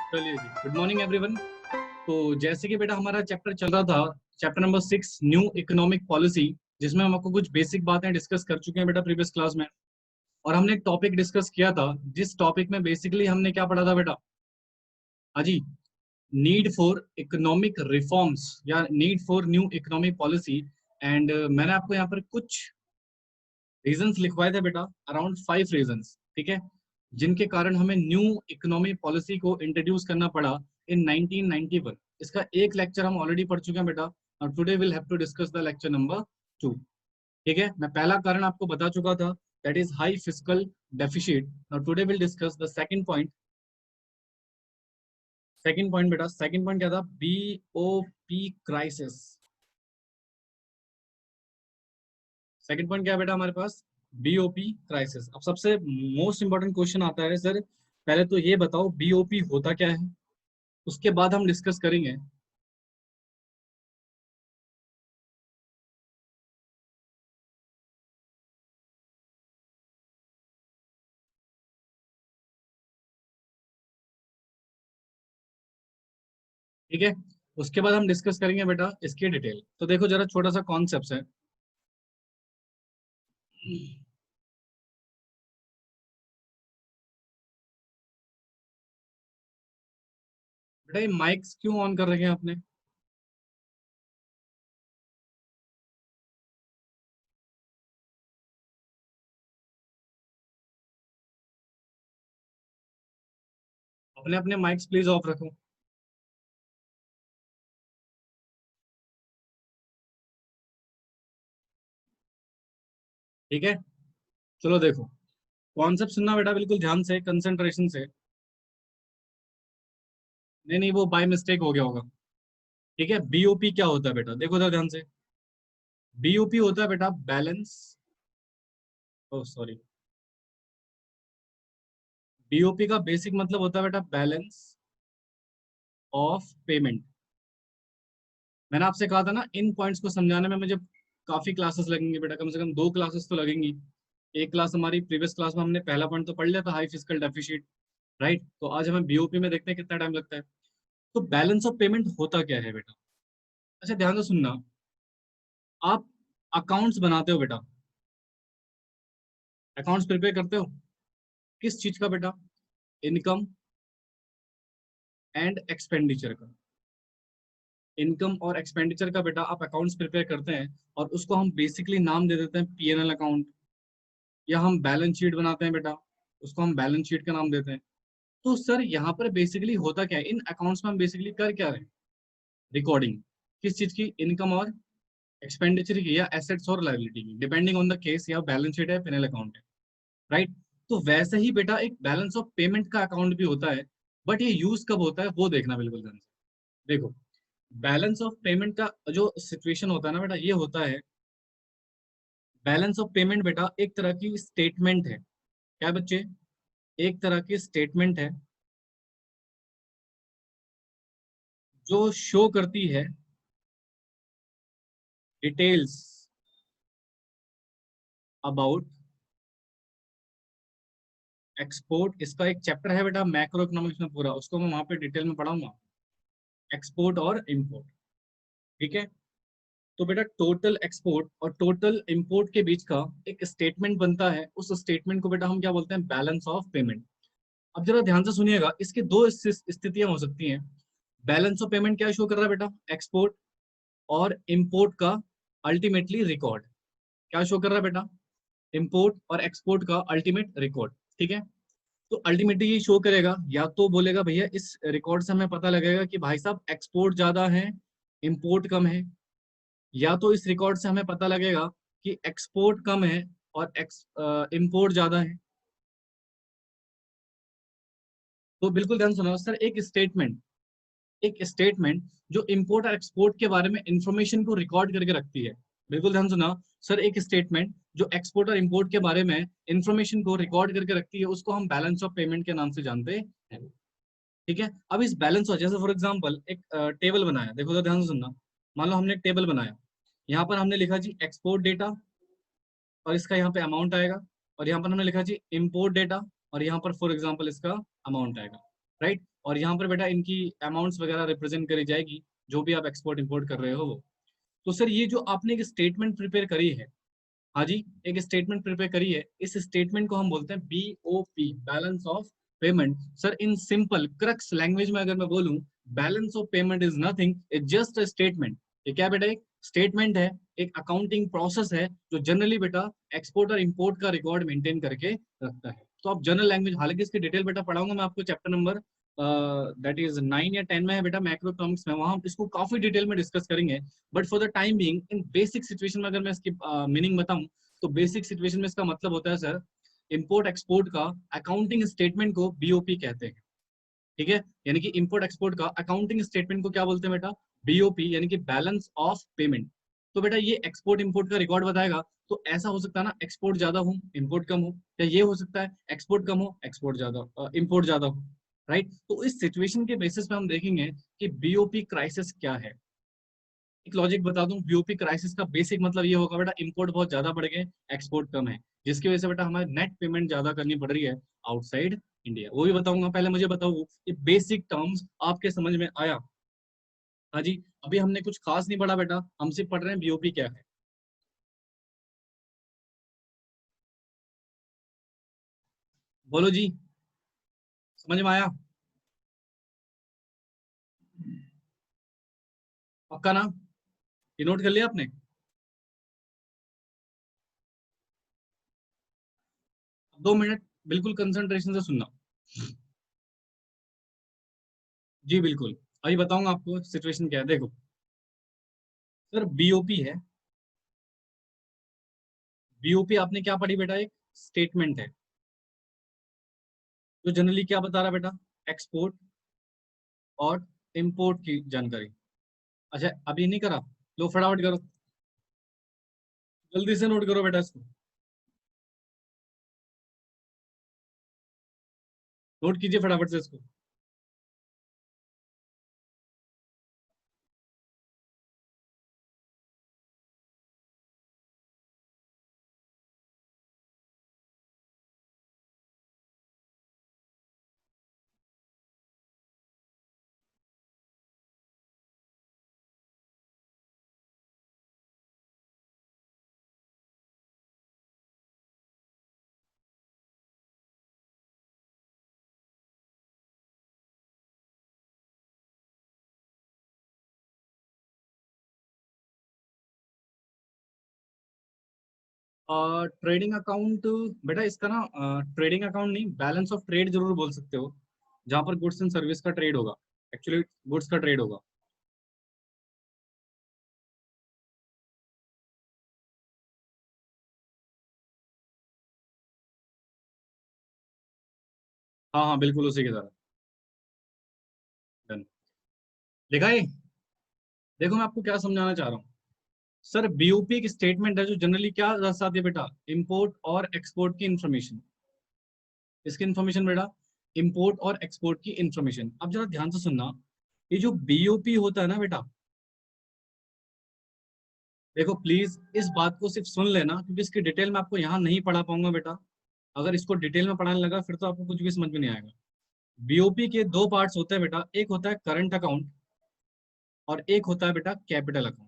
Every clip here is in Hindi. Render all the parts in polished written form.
चलिए जी, गुड मॉर्निंग एवरीवन। तो जैसे कि बेटा हमारा चैप्टर चल रहा था, chapter number 6 new economic policy, जिसमें हम आपको कुछ बेसिक बातें डिस्कस कर चुके हैं बेटा प्रीवियस क्लास में। और हमने एक टॉपिक डिस्कस किया था, जिस टॉपिक में बेसिकली हमने क्या पढ़ा था बेटा? हाँ जी, नीड फॉर इकोनॉमिक रिफॉर्म्स या need for new economic policy. And मैंने आपको यहाँ पर कुछ रीजंस लिखवाए थे बेटा, अराउंड 5 रीजंस, ठीक है, जिनके कारण हमें न्यू इकोनॉमिक पॉलिसी को इंट्रोड्यूस करना पड़ा इन 1991। इसका एक लेक्चर हम ऑलरेडी पढ़ चुके हैं बेटा, और today will have to discuss the lecture number 2। ठीक है, मैं पहला कारण आपको बता चुका था, that is high fiscal deficit. Now today will discuss the second point. Second point बेटा, सेकंड पॉइंट क्या था? BOP crisis. सेकंड पॉइंट क्या है बेटा हमारे पास? BOP crisis. अब सबसे मोस्ट इंपॉर्टेंट क्वेश्चन आता है, सर पहले तो ये बताओ बीओपी होता क्या है, उसके बाद हम डिस्कस करेंगे। ठीक है, उसके बाद हम डिस्कस करेंगे बेटा इसकी डिटेल। तो देखो जरा छोटा सा कॉन्सेप्ट है। बेटा ये माइक्स क्यों ऑन कर रखे हैं आपने? अपने अपने माइक्स प्लीज ऑफ रखो। ठीक है, चलो देखो, कॉन्सेप्ट सुनना बेटा बिल्कुल ध्यान से, कंसंट्रेशन से। नहीं नहीं, वो बाय मिस्टेक हो गया होगा। ठीक है, बीओपी क्या होता है बेटा, देखो जरा ध्यान से। बीओपी होता है बेटा बैलेंस, ओ सॉरी, बीओपी का बेसिक मतलब होता है बेटा बैलेंस ऑफ पेमेंट। मैंने आपसे कहा था ना, इन पॉइंट्स को समझाने में मुझे काफी क्लासेस लगेंगी बेटा, कम से कम 2 क्लासेस तो लगेंगी। एक क्लास हमारी प्रीवियस क्लास में हमने पहला पॉइंट तो पढ़ लिया था, हाई फिजिकल डेफिसिट, राइट। तो आज हमें बीओपी में देखते हैं कितना टाइम लगता है। तो बैलेंस ऑफ पेमेंट होता क्या है बेटा? अच्छा ध्यान से सुनना, आप अकाउंट्स बनाते हो बेटा, अकाउंट्स प्रिपेयर करते हो किस चीज का बेटा? इनकम एंड एक्सपेंडिचर का। इनकम और एक्सपेंडिचर का बेटा आप अकाउंट्स प्रिपेयर करते हैं, और उसको हम बेसिकली नाम दे देते हैं पीएनएल अकाउंट, या हम बैलेंस शीट बनाते हैं बेटा, उसको हम बैलेंस शीट का नाम देते हैं। तो सर यहाँ पर बेसिकली होता क्या है, इन अकाउंट्स में हम बेसिकली कर क्या रहे हैं? रिकॉर्डिंग किस चीज की? इनकम और एक्सपेंडिचर की, या एसेट्स और लायबिलिटी की, डिपेंडिंग ऑन द केस, या बैलेंस शीट है, पीएनएल अकाउंट है, राइट। तो वैसे ही बेटा एक बैलेंस ऑफ पेमेंट का अकाउंट भी होता है, बट ये यूज कब होता है वो देखना बिल्कुल ध्यान से। देखो, बैलेंस ऑफ पेमेंट का जो सिचुएशन होता है ना बेटा, ये होता है, बैलेंस ऑफ पेमेंट बेटा एक तरह की स्टेटमेंट है। क्या बच्चे? एक तरह की स्टेटमेंट है जो शो करती है डिटेल्स अबाउट एक्सपोर्ट। इसका एक चैप्टर है बेटा मैक्रो इकोनॉमिक्स में पूरा, उसको मैं वहां पे डिटेल में पढ़ाऊंगा, एक्सपोर्ट और इंपोर्ट। ठीक है, तो बेटा टोटल एक्सपोर्ट और टोटल इंपोर्ट के बीच का एक स्टेटमेंट बनता है, उस स्टेटमेंट को बेटा हम क्या बोलते हैं? Balance of payment. अब जरा ध्यान से सुनिएगा, इसकी दो स्थितियां हो सकती हैं। बैलेंस ऑफ पेमेंट क्या शो कर रहा है बेटा? एक्सपोर्ट और इंपोर्ट का अल्टीमेटली रिकॉर्ड। क्या शो कर रहा है बेटा? इंपोर्ट और एक्सपोर्ट का अल्टीमेट रिकॉर्ड। ठीक है, तो अल्टीमेटली ये शो करेगा, या तो बोलेगा भैया इस रिकॉर्ड से हमें पता लगेगा कि भाई साहब एक्सपोर्ट ज्यादा है, इंपोर्ट कम है, या तो इस रिकॉर्ड से हमें पता लगेगा कि एक्सपोर्ट कम है और इंपोर्ट ज्यादा है। तो बिल्कुल ध्यान सुनो सर, एक स्टेटमेंट जो इंपोर्ट और एक्सपोर्ट के बारे में इंफॉर्मेशन को रिकॉर्ड करके रखती है। बिल्कुल ध्यान सुना सर, एक स्टेटमेंट जो एक्सपोर्ट और इंपोर्ट के बारे में इंफॉर्मेशन को रिकॉर्ड करके रखती है, उसको हम बैलेंस ऑफ पेमेंट के नाम से जानते हैं। ठीक है, अब इस बैलेंस ऑफ, जैसे फॉर एग्जांपल एक टेबल बनाया, देखो तो ध्यान से सुनना। मान लो हमने एक टेबल बनाया, यहाँ पर हमने लिखा जी एक्सपोर्ट डेटा, और इसका यहाँ पे अमाउंट आएगा, और यहाँ पर हमने लिखा जी इम्पोर्ट डेटा, और यहाँ पर फॉर एग्जाम्पल इसका अमाउंट आएगा। राइट। और यहाँ पर बेटा इनकी अमाउंट्स वगैरह रिप्रेजेंट करी जाएगी, जो भी आप एक्सपोर्ट इंपोर्ट कर रहे हो वो। तो सर ये जो आपने एक स्टेटमेंट प्रिपेयर करी है, हाँ जी, एक स्टेटमेंट प्रिपेयर करी है, इस स्टेटमेंट को हम बोलते हैं BOP, balance of payment. Sir in simple crux language में अगर मैं बोलूं, balance of payment is nothing, it just a statement. ये क्या बेटा, एक स्टेटमेंट है, एक अकाउंटिंग प्रोसेस है जो जनरली बेटा एक्सपोर्ट और इंपोर्ट का रिकॉर्ड मेंटेन करके रखता है। तो आप जनरल लैंग्वेज, हालांकि इसकी डिटेल बेटा पढ़ाऊंगा मैं आपको चैप्टर नंबर दैट इज 9 या 10 में है बेटा, मैक्रो इकोनॉमिक्स में, वहां हम इसको काफी डिटेल में डिस्कस करेंगे। But for the time being in basic situation में अगर मैं इसकी मीनिंग बताऊं, तो बेसिक सिचुएशन में इसका मतलब होता है सर, इंपोर्ट एक्सपोर्ट का अकाउंटिंग स्टेटमेंट को बीओपी कहते हैं। ठीक है, यानी कि इंपोर्ट एक्सपोर्ट का अकाउंटिंग स्टेटमेंट को क्या बोलते हैं बेटा, बीओपी, यानी कि बैलेंस ऑफ पेमेंट। तो बेटा ये एक्सपोर्ट इंपोर्ट का रिकॉर्ड बताएगा। तो ऐसा हो सकता है ना, एक्सपोर्ट ज्यादा हो इंपोर्ट कम हो, या ये हो सकता है एक्सपोर्ट कम हो एक्सपोर्ट ज्यादा इंपोर्ट ज्यादा हो। राइट। तो इस सिचुएशन के बेसिस पे हम देखेंगे कि बीओपी क्राइसिस क्या है। एक लॉजिक बता दूं, बीओपी क्राइसिस का बेसिक मतलब ये होगा बेटा, इंपोर्ट बहुत ज्यादा बढ़ गए एक्सपोर्ट कम है, जिसकी वजह से बेटा हमें नेट पेमेंट ज्यादा करनी पड़ रही है आउटसाइड इंडिया। वो भी बताऊंगा, पहले मुझे बताओ ये बेसिक टर्म्स आपके समझ में आया। हाँ जी, अभी हमने कुछ खास नहीं पढ़ा बेटा, हम सिर्फ पढ़ रहे हैं बीओपी क्या है। बोलो जी, समझ में आया? पक्का ना? ये नोट कर लिया आपने? 2 मिनट बिल्कुल कंसंट्रेशन से सुनना। जी बिल्कुल, अभी बताऊंगा आपको सिचुएशन क्या है, देखो। सर बीओपी है, बीओपी आपने क्या पढ़ी बेटा, एक स्टेटमेंट है जो जनरली क्या बता रहा है बेटा, एक्सपोर्ट और इंपोर्ट की जानकारी। अच्छा अभी नहीं करा, लो फटाफट करो, जल्दी से नोट करो बेटा इसको, नोट कीजिए फटाफट से इसको। ट्रेडिंग अकाउंट बेटा, इसका ना ट्रेडिंग अकाउंट नहीं, बैलेंस ऑफ ट्रेड जरूर बोल सकते हो, जहां पर गुड्स एंड सर्विस का ट्रेड होगा, एक्चुअली गुड्स का ट्रेड होगा। हाँ हाँ बिल्कुल उसी की तरह। डन, लिखा है। देखो मैं आपको क्या समझाना चाह रहा हूँ। सर बीओपी एक स्टेटमेंट है जो जनरली क्या दर्शाती है बेटा, इंपोर्ट और एक्सपोर्ट की इंफॉर्मेशन। इसकी इंफॉर्मेशन बेटा, इंपोर्ट और एक्सपोर्ट की इंफॉर्मेशन। अब जरा ध्यान से सुनना, ये जो बीओपी होता है ना बेटा, देखो प्लीज इस बात को सिर्फ सुन लेना, क्योंकि इसकी डिटेल में आपको यहाँ नहीं पढ़ा पाऊंगा बेटा। अगर इसको डिटेल में पढ़ाने लगा फिर तो आपको कुछ भी समझ में नहीं आएगा। बीओपी के दो पार्ट्स होते हैं बेटा, एक होता है करंट अकाउंट और एक होता है बेटा कैपिटल अकाउंट।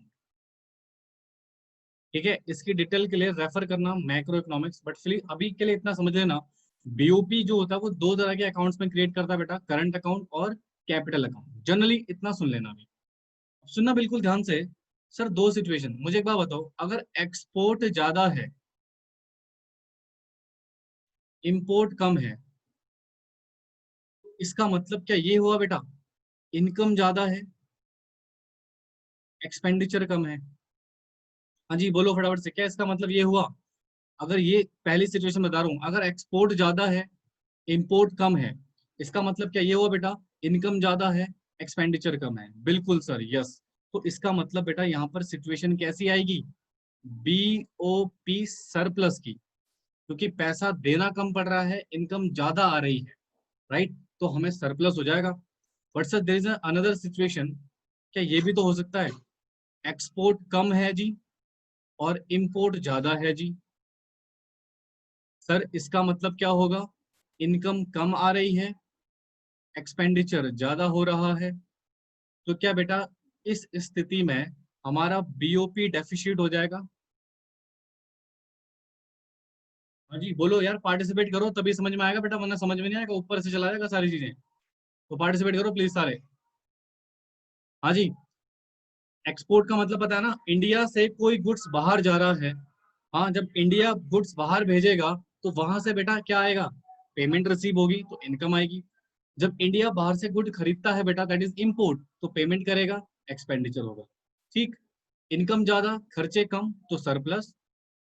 ठीक है, इसकी डिटेल के लिए रेफर करना मैक्रो इकोनॉमिक्स, बट फिर अभी के लिए इतना समझ लेना, बीओपी जो होता है वो दो तरह के अकाउंट्स में क्रिएट करता है बेटा, करंट अकाउंट और कैपिटल अकाउंट। जनरली इतना सुन लेना अभी, सुनना बिल्कुल ध्यान से। सर दो सिचुएशन, मुझे एक बात बताओ, अगर एक्सपोर्ट ज्यादा है, इंपोर्ट कम है, इसका मतलब क्या ये हुआ बेटा, इनकम ज्यादा है एक्सपेंडिचर कम है? हाँ जी बोलो फटाफट से, क्या इसका मतलब ये हुआ? अगर ये पहली सिचुएशन बता रहा हूँ, अगर एक्सपोर्ट ज्यादा है इंपोर्ट कम है, इसका मतलब क्या ये हुआ बेटा, इनकम ज्यादा है एक्सपेंडिचर कम है? बिल्कुल सर, यस। तो इसका मतलब बेटा यहाँ पर सिचुएशन कैसी आएगी, बीओपी सरप्लस की, क्योंकि पैसा देना कम पड़ रहा है, इनकम ज्यादा आ रही है। राइट, तो हमें सरप्लस हो जाएगा। But sir there is another situation, क्या ये भी तो हो सकता है, एक्सपोर्ट कम है जी और इंपोर्ट ज्यादा है जी। सर इसका मतलब क्या होगा, इनकम कम आ रही है एक्सपेंडिचर ज्यादा हो रहा है, तो क्या बेटा इस स्थिति में हमारा बीओपी डेफिशिट हो जाएगा? हाँ जी बोलो यार, पार्टिसिपेट करो तभी समझ में आएगा बेटा, वरना समझ में नहीं आएगा, ऊपर से चला जाएगा सारी चीजें। तो पार्टिसिपेट करो प्लीज सारे। हाँ जी, एक्सपोर्ट का मतलब पता है ना, इंडिया से कोई गुड्स बाहर जा रहा है। हाँ, जब इंडिया गुड्स बाहर भेजेगा तो वहां से बेटा क्या आएगा? पेमेंट रिसीव होगी तो इनकम आएगी। जब इंडिया बाहर से गुड खरीदता है बेटा, दैट इज इंपोर्ट, तो पेमेंट करेगा, एक्सपेंडिचर होगा। ठीक, इनकम ज्यादा खर्चे कम तो सरप्लस,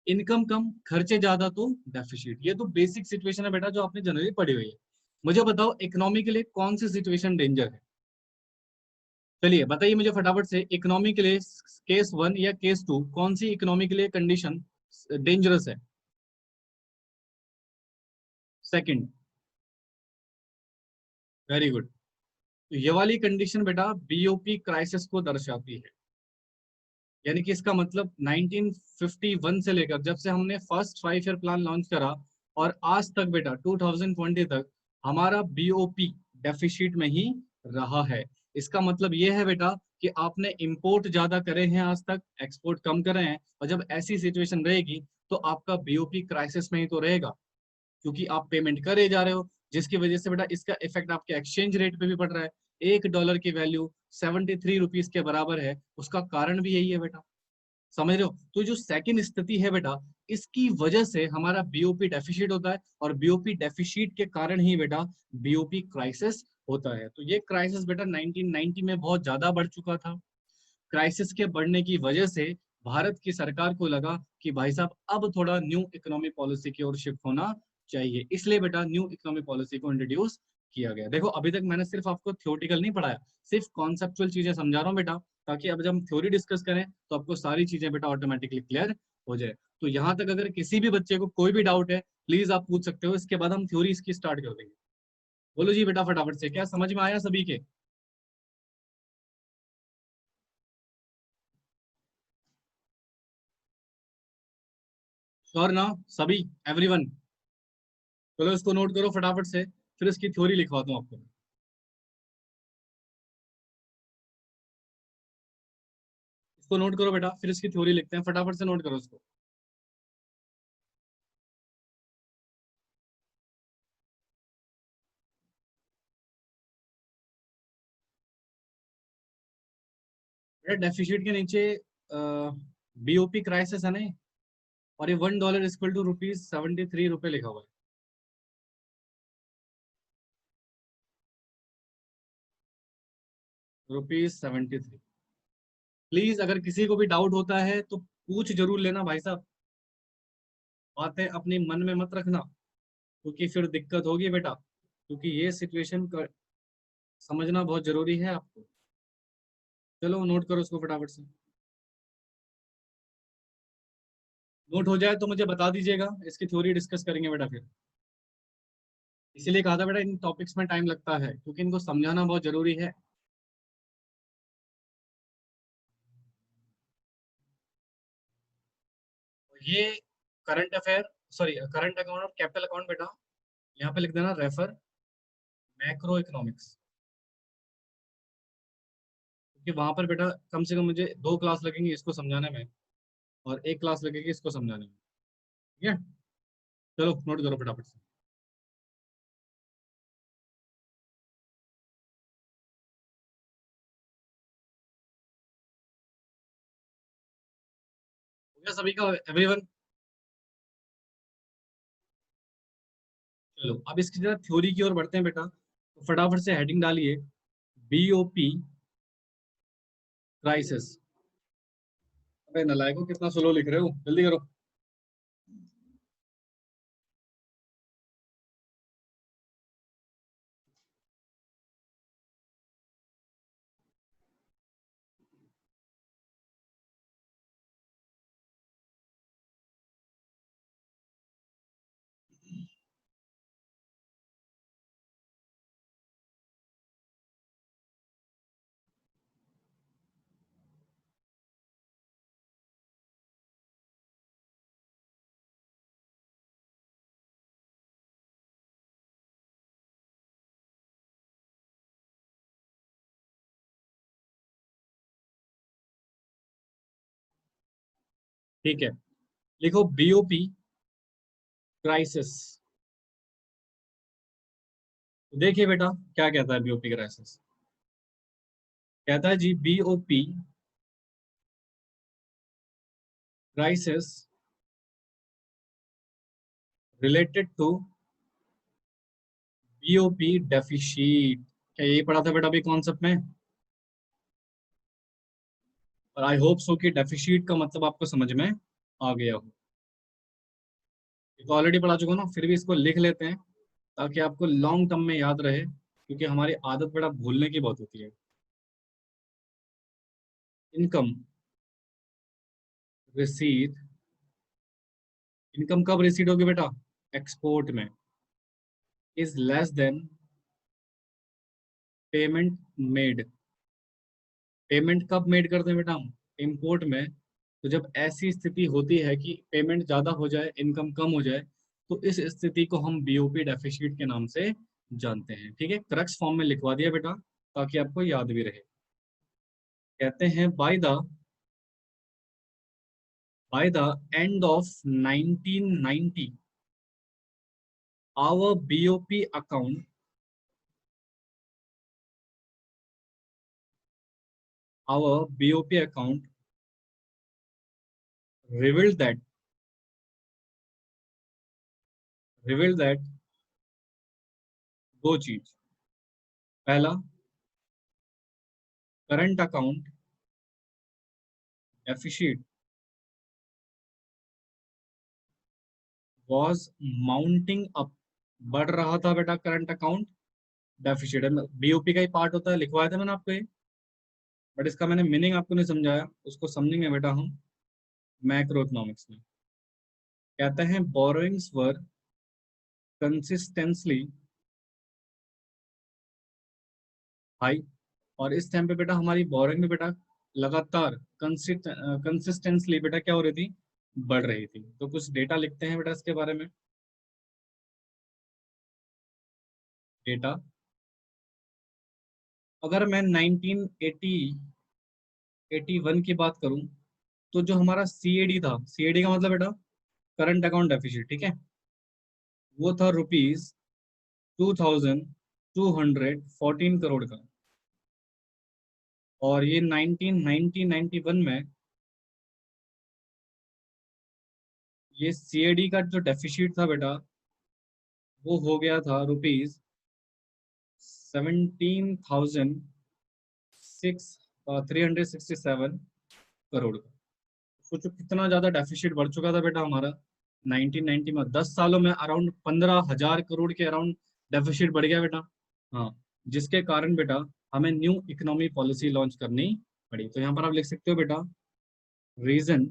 इनकम कम खर्चे ज्यादा तो डेफिसिट। ये तो बेसिक सिचुएशन है बेटा जो आपने जनरली पढ़ी हुई है। मुझे बताओ इकोनॉमी के लिए कौन सी सिचुएशन डेंजर है? चलिए बताइए मुझे फटाफट से, इकोनॉमी के लिए केस 1 या केस 2, कौन सी इकोनॉमी के लिए कंडीशन डेंजरस है? Second, very good. तो ये वाली कंडीशन बेटा बीओपी क्राइसिस को दर्शाती है। यानी कि इसका मतलब 1951 से लेकर जब से हमने फर्स्ट 5 ईयर प्लान लॉन्च करा और आज तक बेटा 2020 तक हमारा बीओपी डेफिसिट में ही रहा है। इसका मतलब ये है बेटा कि आपने इंपोर्ट ज्यादा करे हैं आज तक, एक्सपोर्ट कम करे हैं, और जब ऐसी सिचुएशन रहेगी तो आपका बीओपी क्राइसिस में ही तो रहेगा, क्योंकि आप पेमेंट करे जा रहे हो, जिसकी वजह से बेटा इसका इफेक्ट आपके एक्सचेंज रेट पे भी पड़ रहा है। $1 की वैल्यू 73 रुपीज के बराबर है, उसका कारण भी यही है बेटा। समझ रहे हो? तो जो सेकंड स्थिति है बेटा, इसकी वजह से हमारा बीओपी डेफिशिट होता है, और बीओपी डेफिशिट के कारण ही बेटा बीओपी क्राइसिस होता है। तो ये क्राइसिस बेटा 1990 में बहुत ज्यादा बढ़ चुका था। क्राइसिस के बढ़ने की वजह से भारत की सरकार को लगा कि भाई साहब अब थोड़ा न्यू इकोनॉमी पॉलिसी की ओर शिफ्ट होना चाहिए, इसलिए बेटा न्यू इकोनॉमी पॉलिसी को इंट्रोड्यूस किया गया। देखो अभी तक मैंने सिर्फ आपको थ्योरेटिकल नहीं पढ़ाया, सिर्फ कॉन्सेप्चुअल चीजें समझा रहा हूँ बेटा, ताकि अब जब हम थ्योरी डिस्कस करें तो आपको सारी चीजें बेटा ऑटोमेटिकली क्लियर हो जाए। तो यहाँ तक अगर किसी भी बच्चे को कोई भी डाउट है, प्लीज आप पूछ सकते हो, इसके बाद हम थ्योरी इसकी स्टार्ट कर देंगे। बोलो जी बेटा फटाफट से, क्या समझ में आया सभी के? श्योर ना सभी, एवरीवन? चलो इसको नोट करो फटाफट से, फिर इसकी थ्योरी लिखवाता हूँ आपको। इसको नोट करो बेटा, फिर इसकी थ्योरी लिखते हैं, फटाफट से नोट करो इसको। बेटा डेफिसिट के नीचे बीओपी क्राइसिस है नहीं, और ये $1 इक्वल टू ₹73 लिखा हुआ है। ₹73। प्लीज अगर किसी को भी डाउट होता है तो पूछ जरूर लेना भाई साहब, बातें अपने मन में मत रखना, क्योंकि फिर दिक्कत होगी बेटा, क्योंकि ये सिचुएशन समझना बहुत जरूरी है आपको। चलो नोट करो उसको फटाफट से। नोट हो जाए तो मुझे बता दीजिएगा, इसकी थ्योरी डिस्कस करेंगे बेटा फिर। इसीलिए कहा था बेटा इन टॉपिक्स में टाइम लगता है, क्योंकि इनको समझाना बहुत जरूरी है। ये current affair, sorry current account और कैपिटल अकाउंट बेटा, यहाँ पे लिख देना रेफर मैक्रो इकोनॉमिक्स, क्योंकि वहां पर बेटा कम से कम मुझे 2 क्लास लगेंगी इसको समझाने में, और 1 क्लास लगेगी इसको समझाने में। ठीक है, चलो नोट करो फटाफट से। हो गया सभी का, एवरीवन? चलो अब इसकी जरा थ्योरी की ओर बढ़ते हैं बेटा, तो फटाफट से हेडिंग डालिए, बीओपी क्राइसिस। अरे नालायकों कितना स्लो लिख रहे हो, जल्दी करो। ठीक है, लिखो बीओपी क्राइसिस। देखिए बेटा क्या कहता है बीओपी क्राइसिस। कहता है जी BOP crisis related to BOP deficit. क्या यही पढ़ा था बेटा अभी कॉन्सेप्ट में? और आई होप सो कि डेफिशिट का मतलब आपको समझ में आ गया हो। ये तो ऑलरेडी पढ़ा चुका हूं ना, फिर भी इसको लिख लेते हैं ताकि आपको लॉन्ग टर्म में याद रहे, क्योंकि हमारी आदत बेटा भूलने की बहुत होती है। Income receipt. इनकम कब रिसीट होगी बेटा? एक्सपोर्ट में। Is less than payment made. Payment कब मेड करते हैं बेटा हम? इम्पोर्ट में। तो जब ऐसी स्थिति होती है कि पेमेंट ज्यादा हो जाए, इनकम कम हो जाए, तो इस स्थिति को हम बीओपी डेफिसिट के नाम से जानते हैं। ठीक है, क्रक्स फॉर्म में लिखवा दिया बेटा ताकि आपको याद भी रहे। कहते हैं by the end of 1990 our BOP account our BOP account revealed that revealed that दो चीज। पहला, current account deficit was mounting up. बढ़ रहा था बेटा करंट अकाउंट डेफिसिट। बीओपी का ही पार्ट होता है, लिखवाया था मैंने आपको ये, बट इसका मैंने मीनिंग आपको नहीं समझाया, उसको समझेंगे बेटा हम मैक्रो इकोनॉमिक्स में। कहते हैं बोरोइंग्स वर कंसिस्टेंटली हाई। और इस टाइम पे बेटा हमारी बोरोइंग भी बेटा लगातार कंसिस्टेंटली बेटा क्या हो रही थी? बढ़ रही थी। तो कुछ डेटा लिखते हैं बेटा इसके बारे में। डेटा, अगर मैं 1980 81 की बात करूं, तो जो हमारा सीएडी था, सीएडी का मतलब बेटा करंट अकाउंट डेफिसिट, ठीक है, वो था ₹2214 का। और ये 1991 में ये सीएडी का जो डेफिसिट था बेटा, वो हो गया था ₹17,367 का। सोचो कितना ज्यादा डेफिसिट बढ़ चुका था बेटा हमारा 1990 में। 10 सालों में अराउंड 15,000 करोड़ के अराउंड डेफिसिट बढ़ गया बेटा। हाँ, जिसके कारण बेटा हमें न्यू इकोनॉमी पॉलिसी लॉन्च करनी पड़ी। तो यहाँ पर आप लिख सकते हो बेटा, reason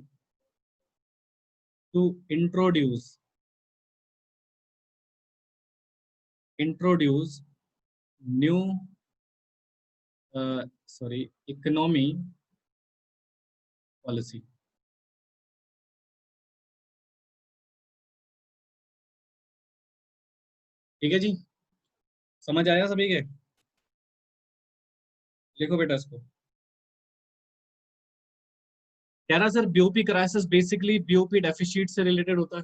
to introduce new sorry economy policy. ठीक है जी, समझ आया सभी के? लिखो बेटा इसको। कह रहा sir BOP crisis basically BOP deficit से रिलेटेड होता है।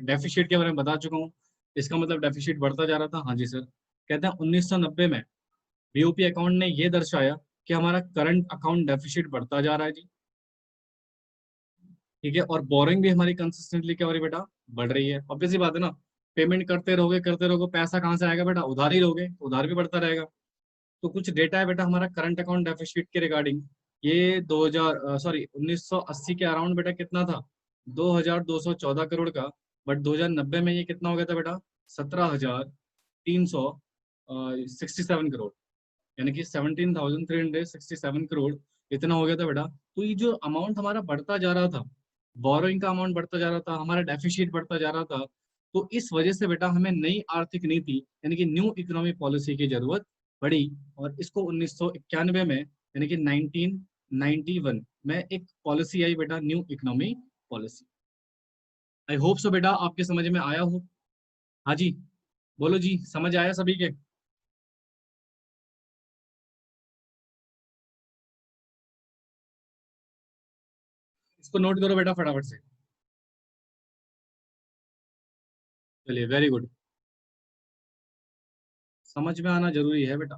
डेफिसिट के बारे में बता चुका हूँ, इसका मतलब डेफिसिट बढ़ता जा रहा था। हाँ जी सर। कहते हैं 1990 में बीओपी अकाउंट ने ये दर्शाया कि हमारा करंट अकाउंट डेफिसिट बढ़ता जा रहा है जी। ठीक है, और बोरिंग भी हमारी कंसिस्टेंटली क्या हो रही है बेटा? बढ़ रही है। ऑब्वियस सी बात है ना, पेमेंट करते रहोगे, पैसा कहाँ से आएगा बेटा? उधार ही लोगे, तो उधार भी बढ़ता रहेगा। तो कुछ डेटा है बेटा हमारा करंट अकाउंट डेफिसिट के रिगार्डिंग। ये 2000 सॉरी 1980 के अराउंड बेटा कितना था? 2214 करोड़ का। बट 2090 में ये कितना हो गया था बेटा? 17,367 करोड़। यानी कि 17,367 करोड़ इतना हो गया था बेटा। तो ये जो अमाउंट हमारा बढ़ता जा रहा था, बोरोइंग का अमाउंट बढ़ता जा रहा था, हमारा डेफिसिट बढ़ता जा रहा था, तो इस वजह से बेटा हमें नई आर्थिक नीति यानी कि न्यू इकोनॉमिक पॉलिसी की जरूरत पड़ी। और इसको 1991 में यानी कि 1991 में एक पॉलिसी आई बेटा, new economy policy. I hope so बेटा आपके समझ में आया हो। हाँ जी, बोलो जी, समझ आया सभी के? इसको नोट करो बेटा फटाफट से। चलिए वेरी गुड, समझ में आना जरूरी है बेटा।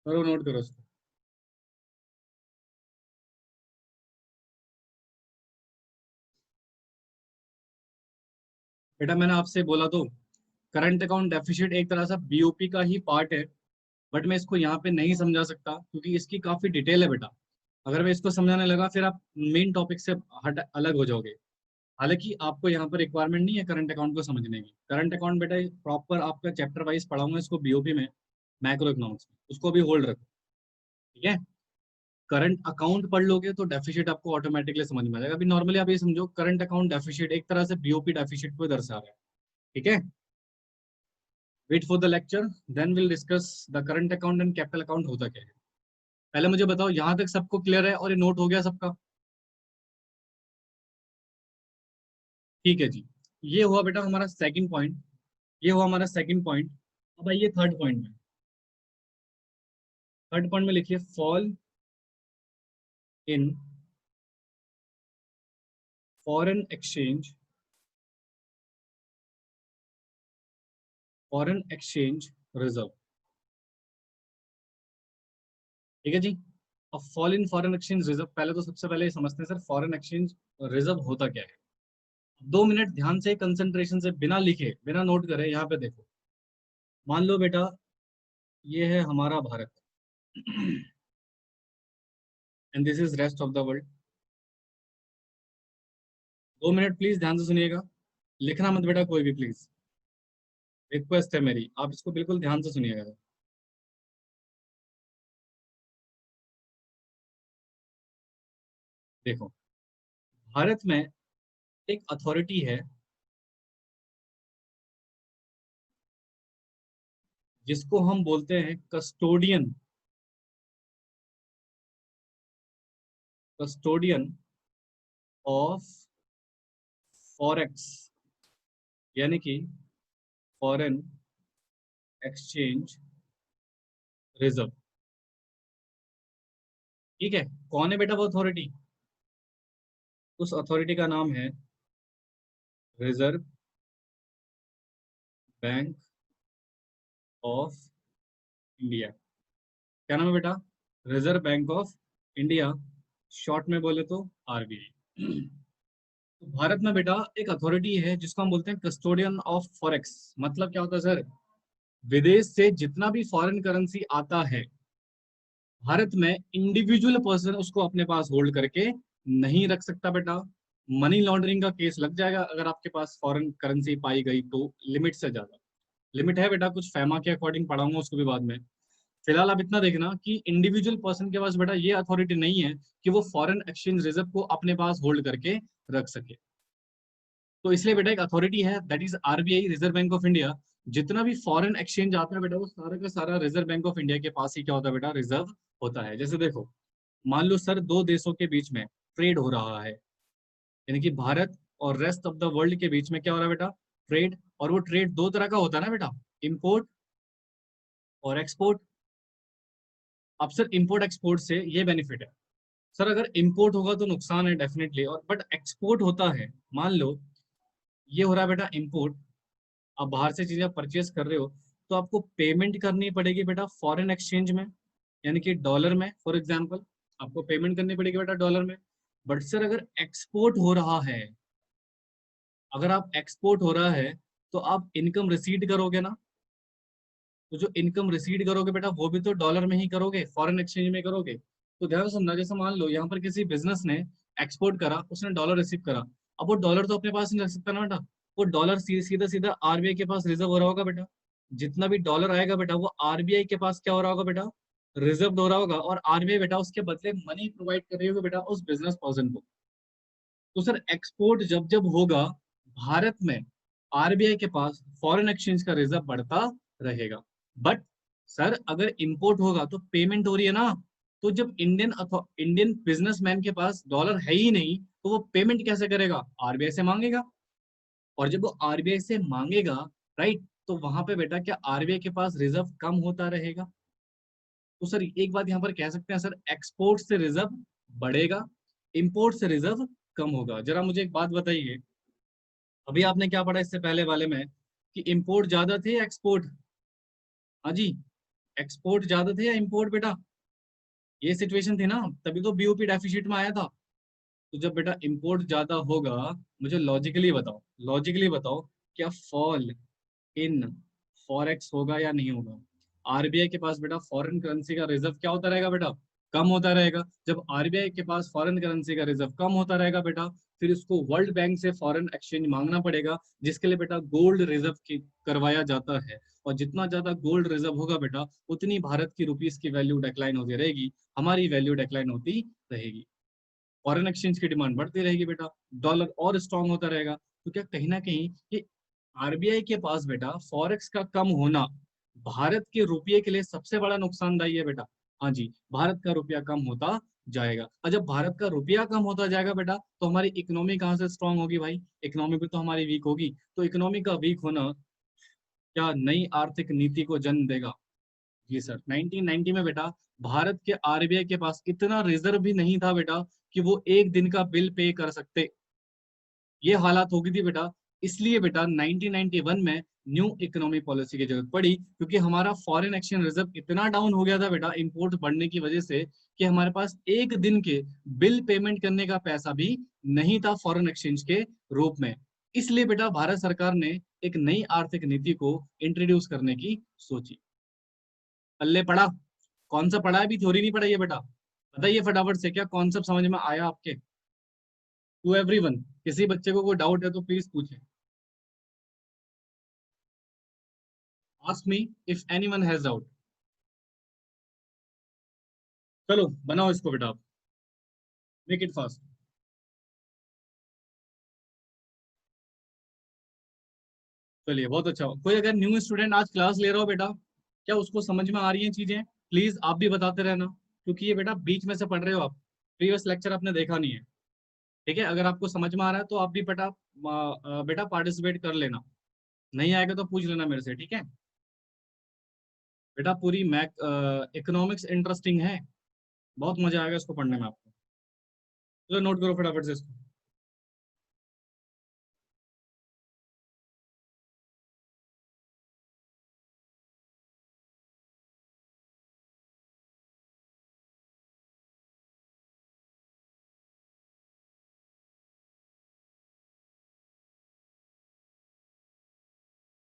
करो नोट करो इसको। बेटा मैंने आपसे बोला तो करंट अकाउंट डेफिसिट एक तरह से बीओपी का ही पार्ट है, बट मैं इसको यहाँ पे नहीं समझा सकता क्योंकि इसकी काफी डिटेल है बेटा। अगर मैं इसको समझाने लगा फिर आप मेन टॉपिक से हट अलग हो जाओगे। हालांकि आपको यहाँ पर रिक्वायरमेंट नहीं है करंट अकाउंट को समझने की। करंट अकाउंट बेटा प्रॉपर आपका चैप्टर वाइज पढ़ाऊंगा इसको बीओपी में, मैक्रो इकोनॉमिक्स में, उसको भी होल्ड रखो। ठीक है, करंट अकाउंट पढ़ लोगे तो डेफिसिट आपको ऑटोमेटिकली समझ में आ जाएगा। अभी नॉर्मली आप ये समझो करंट अकाउंट डेफिसिट एक तरह से बीओपी डेफिसिट को दर्शा रहा है। ठीक है, wait for the lecture, then will discuss the current account and capital account होता क्या है। पहले मुझे बताओ यहाँ तक सबको क्लियर है और ये नोट हो गया सबका? ठीक है जी, ये हुआ बेटा हमारा सेकंड पॉइंट, ये हुआ हमारा सेकंड पॉइंट। अब आइए थर्ड पॉइंट में। थर्ड पॉइंट में लिखिए fall in foreign exchange, foreign exchange reserve. ठीक है जी, अब fall in foreign exchange reserve, पहले तो सबसे पहले ये समझते हैं सर फॉरेन एक्सचेंज रिजर्व होता क्या है। 2 मिनट ध्यान से कंसंट्रेशन से बिना लिखे बिना नोट करे यहाँ पे देखो। मान लो बेटा ये है हमारा Bharat and this is rest of the world. 2 minute please ध्यान से सुनिएगा, लिखना मत बेटा कोई भी प्लीज, रिक्वेस्ट है मेरी, आप इसको बिल्कुल ध्यान से सुनिएगा। देखो, भारत में एक अथॉरिटी है जिसको हम बोलते हैं कस्टोडियन, कस्टोडियन ऑफ फॉरेक्स, यानी कि फॉरेन एक्सचेंज रिजर्व। ठीक है, कौन है बेटा वो अथॉरिटी? उस अथॉरिटी का नाम है रिजर्व बैंक ऑफ इंडिया। क्या नाम है बेटा? Reserve bank of India, short में बोले तो आरबीआई। तो भारत में बेटा एक अथॉरिटी है जिसको हम बोलते हैं कस्टोडियन ऑफ फॉरेक्स। मतलब क्या होता है सर? विदेश से जितना भी फॉरेन करेंसी आता है भारत में, इंडिविजुअल पर्सन उसको अपने पास होल्ड करके नहीं रख सकता बेटा। मनी लॉन्ड्रिंग का केस लग जाएगा अगर आपके पास फॉरेन करेंसी पाई गई तो, लिमिट से ज्यादा। लिमिट है बेटा, कुछ फैमा के अकॉर्डिंग पढ़ाऊंगा उसको भी बाद में। फिलहाल आप इतना देखना कि इंडिविजुअल पर्सन के पास बेटा ये अथॉरिटी नहीं है कि वो फॉरेन एक्सचेंज रिजर्व को अपने पास होल्ड करके रख सके। तो इसलिए बेटा एक अथॉरिटी है that is RBI, reserve bank of India. जितना भी फॉरेन एक्सचेंज आता है बेटा वो सारा का सारा रिजर्व बैंक ऑफ इंडिया के पास ही क्या होता है बेटा? रिजर्व होता है। जैसे देखो, मान लो सर दो देशों के बीच में ट्रेड हो रहा है, यानी कि भारत और रेस्ट ऑफ द वर्ल्ड के बीच में क्या हो रहा है बेटा? ट्रेड। और वो ट्रेड दो तरह का होता है ना बेटा, इम्पोर्ट और एक्सपोर्ट। अब सर इम्पोर्ट एक्सपोर्ट से ये बेनिफिट है सर, अगर इम्पोर्ट होगा तो नुकसान है डेफिनेटली, और बट एक्सपोर्ट होता है, मान लो ये हो रहा है बेटा इम्पोर्ट, आप बाहर से चीजें परचेज कर रहे हो तो आपको पेमेंट करनी पड़ेगी बेटा फॉरेन एक्सचेंज में, यानी कि डॉलर में। फॉर एग्जांपल आपको पेमेंट करनी पड़ेगी बेटा डॉलर में। बट सर अगर एक्सपोर्ट हो रहा है, अगर आप एक्सपोर्ट हो रहा है तो आप इनकम रिसीड करोगे ना, तो जो इनकम रिसीड करोगे बेटा वो भी तो डॉलर में ही करोगे, फॉरेन एक्सचेंज में करोगे। तो ध्यान से सुनना, जैसे मान लो यहाँ पर किसी बिजनेस ने एक्सपोर्ट करा, उसने डॉलर रिसीव करा, अब वो डॉलर तो अपने पास नहीं रख सकता ना बेटा, वो डॉलर सीधा सीधा आरबीआई के पास रिजर्व हो रहा होगा बेटा। जितना भी डॉलर आएगा बेटा वो आरबीआई के पास क्या हो रहा होगा बेटा? रिजर्व हो रहा होगा, और आरबीआई बेटा उसके बदले मनी प्रोवाइड कर रही होगी बेटा उस बिजनेस पर्सन को। तो सर एक्सपोर्ट जब जब होगा भारत में, आरबीआई के पास फॉरेन एक्सचेंज का रिजर्व बढ़ता रहेगा। बट सर अगर इंपोर्ट होगा तो पेमेंट हो रही है ना, तो जब इंडियन बिजनेसमैन के पास डॉलर है ही नहीं तो वो पेमेंट कैसे करेगा? आरबीआई से मांगेगा। और जब वो आरबीआई से मांगेगा राइट। तो वहां पे बेटा क्या आरबीआई के पास रिजर्व कम होता रहेगा? तो सर एक बात यहाँ पर कह सकते हैं सर, एक्सपोर्ट से रिजर्व बढ़ेगा, इंपोर्ट से रिजर्व कम होगा। जरा मुझे एक बात बताइए, अभी आपने क्या पढ़ा इससे पहले वाले में कि इंपोर्ट ज्यादा थे या एक्सपोर्ट? हाँ जी, एक्सपोर्ट ज्यादा थे या इंपोर्ट बेटा? ये सिचुएशन थी ना, तभी तो बीओपी डेफिसिट में आया था। तो जब बेटा इंपोर्ट ज्यादा होगा, मुझे लॉजिकली बताओ, लॉजिकली बताओ, क्या फॉल इन फॉरेक्स होगा या नहीं होगा? आरबीआई के पास बेटा फॉरेन करेंसी का रिजर्व क्या होता रहेगा बेटा? कम होता रहेगा। जब आरबीआई के पास फॉरेन करेंसी का रिजर्व कम होता रहेगा बेटा, फिर उसको वर्ल्ड बैंक से फॉरेन एक्सचेंज मांगना पड़ेगा, जिसके लिए बेटा गोल्ड रिजर्व की करवाया जाता है। और जितना ज्यादा गोल्ड रिजर्व होगा बेटा, उतनी भारत की रुपीस की वैल्यू डिक्लाइन होती रहेगी, हमारी वैल्यू डिक्लाइन होती रहेगी, फॉरेन एक्सचेंज की डिमांड बढ़ती रहेगी बेटा, डॉलर और स्ट्रांग होता रहेगा। तो क्या कहीं ना कहीं ये आरबीआई के पास बेटा फॉरेक्स का कम होना भारत के रुपये के लिए सबसे बड़ा नुकसानदायी है बेटा। हाँ जी, भारत का रुपया कम होता जाएगा, और जब भारत का रुपया कम होता जाएगा बेटा, तो हमारी इकोनॉमी कहाँ से स्ट्रांग होगी भाई? इकोनॉमी भी तो हमारी वीक होगी। तो इकोनॉमी का वीक होना क्या नई आर्थिक नीति को जन्म देगा? जी सर, 1990 में बेटा भारत के आरबीआई के पास इतना रिजर्व भी नहीं था बेटा कि वो एक दिन का बिल पे कर सकते। ये हालात हो गई थी बेटा। इसलिए बेटा 1991 में न्यू इकोनॉमी पॉलिसी की जरूरत पड़ी, क्योंकि हमारा फॉरेन एक्सचेंज रिजर्व इतना डाउन हो गया था बेटा इंपोर्ट बढ़ने की वजह से, कि हमारे पास एक दिन के बिल पेमेंट करने का पैसा भी नहीं था फॉरेन एक्सचेंज के रूप में। इसलिए बेटा भारत सरकार ने एक नई आर्थिक नीति को इंट्रोड्यूस करने की सोची। पल्ले पड़ा? कौन सा पढ़ा है? अभी थ्योरी नहीं पढ़ाई है बेटा। बताइए फटाफट से, क्या कॉन्सेप्ट समझ में आया आपके? टू एवरीवन, किसी बच्चे को कोई डाउट है तो प्लीज पूछे। Ask me if anyone has doubt. चलो बनाओ इसको बेटा आप, मेक इट फास्ट। चलिए बहुत अच्छा। कोई अगर न्यू स्टूडेंट आज क्लास ले रहा हो बेटा, क्या उसको समझ में आ रही हैं चीजें? प्लीज आप भी बताते रहना, क्योंकि ये बेटा बीच में से पढ़ रहे हो आप, प्रीवियस लेक्चर आपने देखा नहीं है। ठीक है, अगर आपको समझ में आ रहा है तो आप भी बेटा बेटा पार्टिसिपेट कर लेना, नहीं आएगा तो पूछ लेना मेरे से, ठीक है? बेटा पूरी मैथ इकोनॉमिक्स इंटरेस्टिंग है, बहुत मजा आएगा इसको पढ़ने में आपको। चलो नोट करो फटाफट से इसको।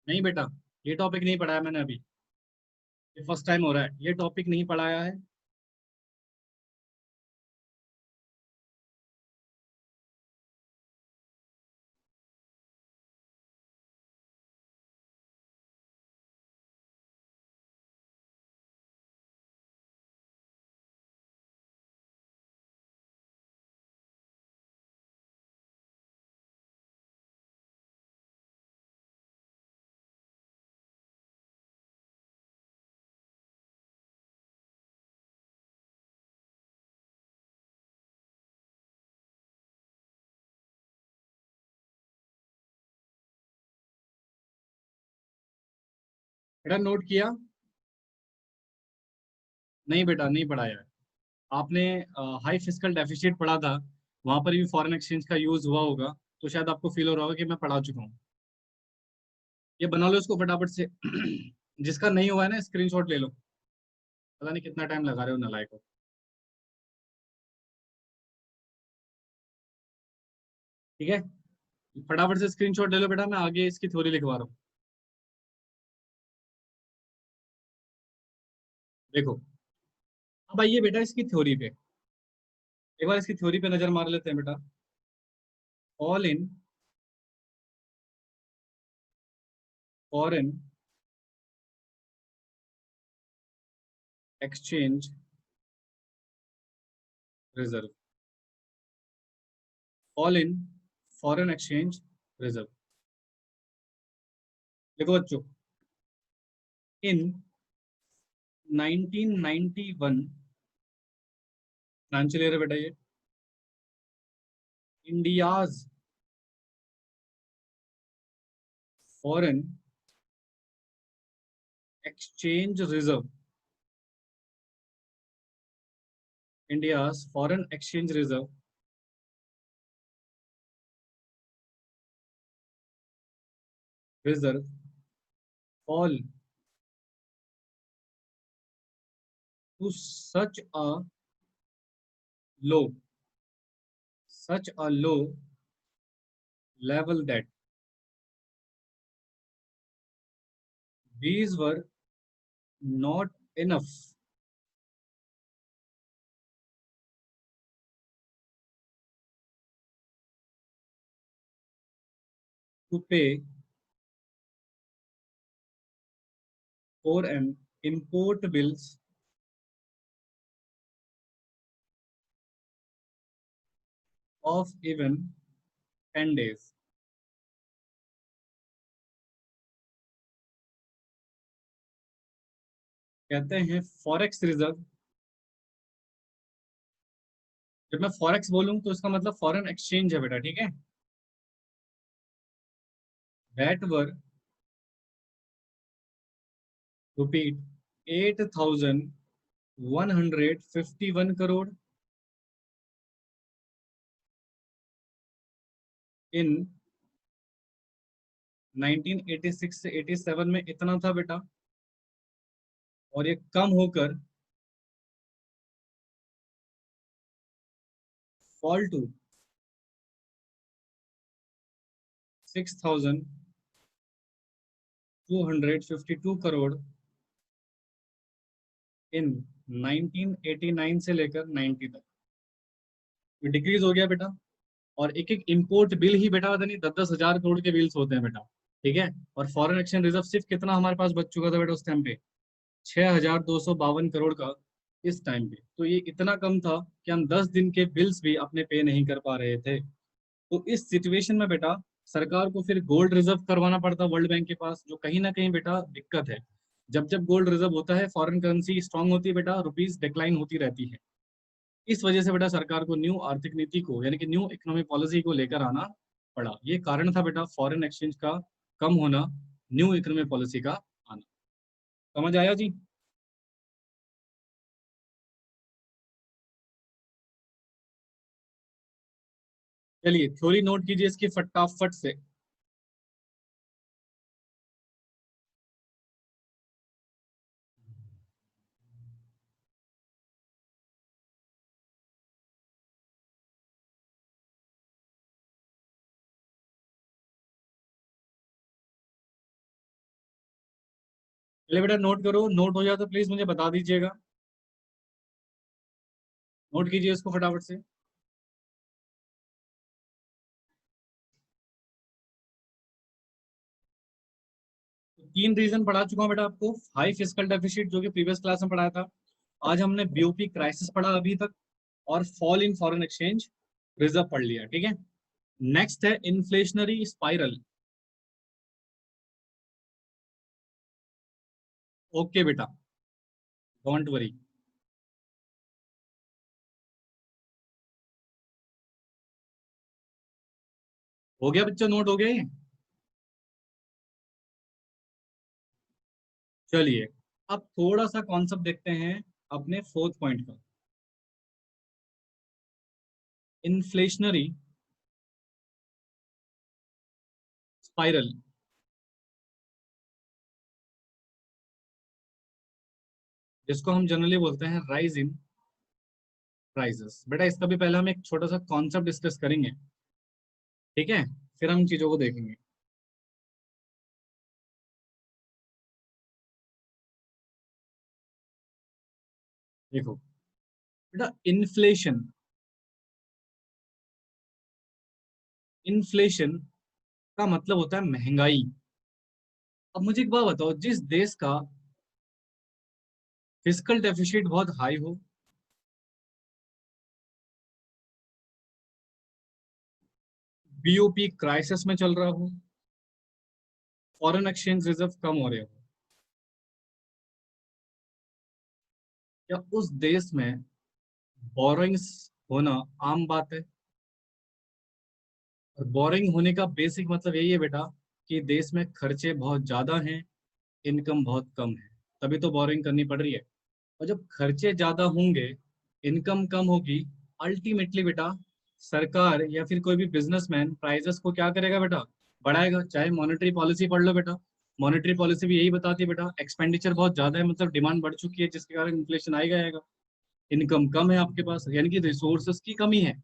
नहीं बेटा, ये टॉपिक नहीं पढ़ाया मैंने अभी, ये फर्स्ट टाइम हो रहा है, ये टॉपिक नहीं पढ़ाया है। बेटा नोट किया? नहीं बेटा नहीं पढ़ाया है। आपने हाई फिजिकल डेफिसिट पढ़ा था, वहां पर भी फॉरेन एक्सचेंज का यूज हुआ होगा, तो शायद आपको फील हो रहा होगा कि मैं पढ़ा चुका हूँ। ये बना लो इसको फटाफट से। जिसका नहीं हुआ है ना स्क्रीनशॉट ले लो, पता नहीं कितना टाइम लगा रहे हो नालायक को। ठीक है, फटाफट से स्क्रीनशॉट ले लो बेटा, मैं आगे इसकी थ्योरी लिखवा रहा हूँ। देखो, अब आइए बेटा इसकी थ्योरी पे, एक बार इसकी थ्योरी पे नजर मार लेते हैं बेटा। All in foreign exchange reserve, all in foreign exchange reserve. देखो बच्चों, इन 1991 फाइनेंशियल ईयर बेटा, ये India's foreign exchange reserve, India's foreign exchange reserve fall to low such a low level that these were not enough to pay for an import bills of even 10 days. कहते हैं फॉरेक्स रिजर्व। जब मैं फॉरेक्स बोलूं तो इसका मतलब फॉरेन एक्सचेंज है बेटा, ठीक है। दैट वर रुपीट 8,151 करोड़ इन 1986 से 87 में इतना था बेटा, और ये कम होकर फॉल टू 6,252 करोड़ इन 1989 से लेकर 90 तक डिक्रीज हो गया बेटा। और एक एक इंपोर्ट बिल ही बेटा पता नहीं 10-10 हजार करोड़ के बिल्स होते हैं बेटा, ठीक है। और फॉरेन एक्सचेंज रिजर्व सिर्फ कितना हमारे पास बच चुका था बेटा उस टाइम पे, 6,252 करोड़ का इस टाइम पे। तो ये इतना कम था कि हम 10 दिन के बिल्स भी अपने पे नहीं कर पा रहे थे। तो इस सिचुएशन में बेटा सरकार को फिर गोल्ड रिजर्व करवाना पड़ता वर्ल्ड बैंक के पास, जो कहीं ना कहीं बेटा दिक्कत है। जब जब गोल्ड रिजर्व होता है फॉरेन करेंसी स्ट्रांग होती है बेटा, रुपीज डिक्लाइन होती रहती है। इस वजह से बेटा सरकार को न्यू आर्थिक नीति को यानी कि न्यू इकोनॉमिक पॉलिसी को लेकर आना पड़ा। ये कारण था बेटा फॉरेन एक्सचेंज का कम होना, न्यू इकोनॉमिक पॉलिसी का आना। समझ आया जी? चलिए थ्योरी नोट कीजिए इसकी फटाफट से। चलिए बेटा नोट करो, नोट हो जाए तो प्लीज मुझे बता दीजिएगा। नोट कीजिए इसको फटाफट से। तो 3 रीजन पढ़ा चुका हूँ बेटा आपको। हाई फिजिकल डेफिसिट जो कि प्रीवियस क्लास में पढ़ाया था। आज हमने बीओपी क्राइसिस पढ़ा अभी तक, और fall in foreign exchange reserve पढ़ लिया, ठीक है। नेक्स्ट है इन्फ्लेशनरी स्पाइरल। ओके बेटा, डोंट वरी। हो गया बच्चों, नोट हो गया ये? चलिए अब थोड़ा सा कॉन्सेप्ट देखते हैं अपने फोर्थ पॉइंट का। इन्फ्लेशनरी स्पाइरल, जिसको हम जनरली बोलते हैं राइज इन प्राइसेस। बेटा इसका भी पहले हम एक छोटा सा कॉन्सेप्ट डिस्कस करेंगे, ठीक है, फिर हम चीजों को देखेंगे। देखो बेटा, इन्फ्लेशन इन्फ्लेशन का मतलब होता है महंगाई। अब मुझे एक बात बताओ, जिस देश का फिजिकल डेफिसिट बहुत हाई हो, बीओपी क्राइसिस में चल रहा हो, फॉरेन एक्सचेंज रिजर्व कम हो रहे हो, या उस देश में बोरोइंग्स होना आम बात है। और बोरिंग होने का बेसिक मतलब यही है बेटा कि देश में खर्चे बहुत ज्यादा हैं, इनकम बहुत कम है। तभी तो बोरिंग करनी पड़ रही है। और जब खर्चे ज्यादा होंगे, इनकम कम होगी, अल्टीमेटली बेटा सरकार या फिर कोई भी बिजनेसमैन प्राइजेस को क्या करेगा बेटा, बढ़ाएगा। चाहे मॉनेटरी पॉलिसी पढ़ लो बेटा, मॉनेटरी पॉलिसी भी यही बताती है बेटा, एक्सपेंडिचर बहुत ज्यादा है मतलब डिमांड बढ़ चुकी है, जिसके कारण इन्फ्लेशन आएगा आएगा। इनकम कम है आपके पास, यानी कि रिसोर्सेस की कमी है।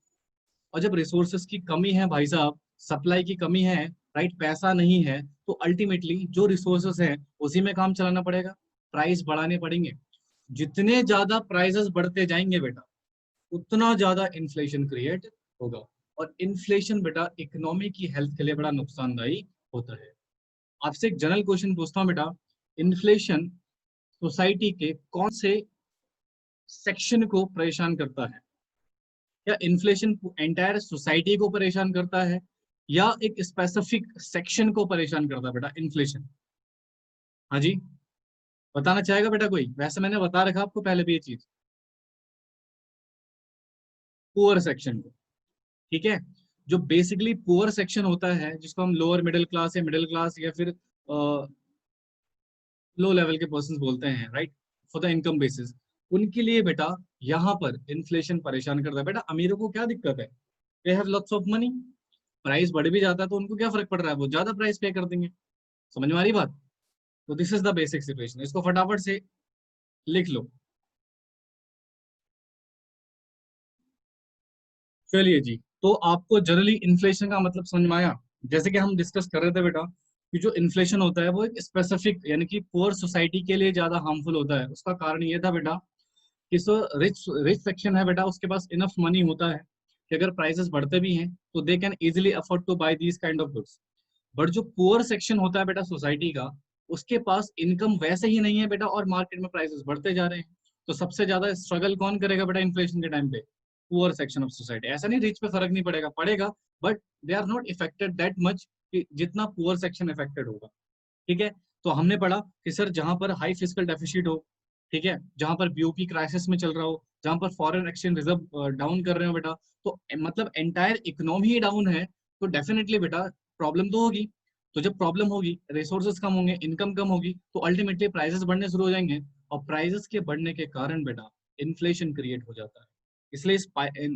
और जब रिसोर्सेस की कमी है भाई साहब, सप्लाई की कमी है, राइट, पैसा नहीं है, तो अल्टीमेटली जो रिसोर्सेस है उसी में काम चलाना पड़ेगा, प्राइस बढ़ाने पड़ेंगे। जितने ज्यादा प्राइसेस बढ़ते जाएंगे बेटा, उतना ज्यादा इन्फ्लेशन क्रिएट होगा। और इन्फ्लेशन बेटा इकोनॉमी की हेल्थ के लिए बड़ा नुकसानदायी होता है। आपसे एक जनरल क्वेश्चन पूछता हूँ बेटा, इन्फ्लेशन सोसाइटी के कौन से सेक्शन को परेशान करता है? क्या इन्फ्लेशन एंटायर सोसाइटी को परेशान करता है, या एक स्पेसिफिक सेक्शन को परेशान करता है बेटा इन्फ्लेशन? हाँ जी, बताना चाहेगा बेटा कोई? वैसे मैंने बता रखा आपको पहले भी ये चीज, पुअर सेक्शन को। ठीक है, जो बेसिकली पुअर सेक्शन होता है, जिसको हम लोअर मिडिल क्लास या मिडिल क्लास या फिर लो लेवल के पर्सन बोलते हैं, right, for the income basis, उनके लिए बेटा यहाँ पर इन्फ्लेशन परेशान करता है। बेटा अमीरों को क्या दिक्कत है, they have lots of money, price बढ़ भी जाता है तो उनको क्या फर्क पड़ रहा है, वो ज्यादा प्राइस पे कर देंगे। समझ में आ रही बात? तो this is the basic situation, इसको फटाफट से लिख लो। चलिए जी, तो आपको जनरली इन्फ्लेशन का मतलब समझ में आया? जैसे कि हम डिस्कस कर रहे थे बेटा, कि जो इन्फ्लेशन होता है वो एक स्पेसिफिक यानी कि पुअर सोसाइटी के लिए ज्यादा हार्मफुल होता है। उसका कारण ये था बेटा कि जो रिच रिच सेक्शन है बेटा, उसके पास इनफ मनी होता है कि अगर प्राइसेस बढ़ते भी हैं तो they can easily afford to buy these kind of goods. But जो पुअर सेक्शन होता है बेटा सोसाइटी का, उसके पास इनकम वैसे ही नहीं है बेटा, और मार्केट में प्राइसेस बढ़ते जा रहे हैं। तो सबसे ज्यादा स्ट्रगल कौन करेगा बेटा इन्फ्लेशन के टाइम पे? Poor section of society. ऐसा नहीं रिच पे फर्क नहीं पड़ेगा, पड़ेगा, but they are not affected that much जितना पुअर सेक्शन इफेक्टेड होगा। ठीक है, तो हमने पढ़ा कि सर जहां पर हाई फिजिकल डेफिसिट हो, ठीक है, जहां पर बीओपी क्राइसिस में चल रहा हो, जहां पर फॉरेन एक्सचेंज रिजर्व डाउन कर रहे हो बेटा, तो मतलब एंटायर इकोनॉमी ही डाउन है, तो डेफिनेटली बेटा प्रॉब्लम तो होगी। तो जब प्रॉब्लम होगी, रिसोर्सेज कम होंगे, इनकम कम होगी, तो अल्टीमेटली प्राइसेस बढ़ने शुरू हो जाएंगे। और प्राइसेस के बढ़ने के कारण बेटा इन्फ्लेशन क्रिएट हो जाता है। इसलिए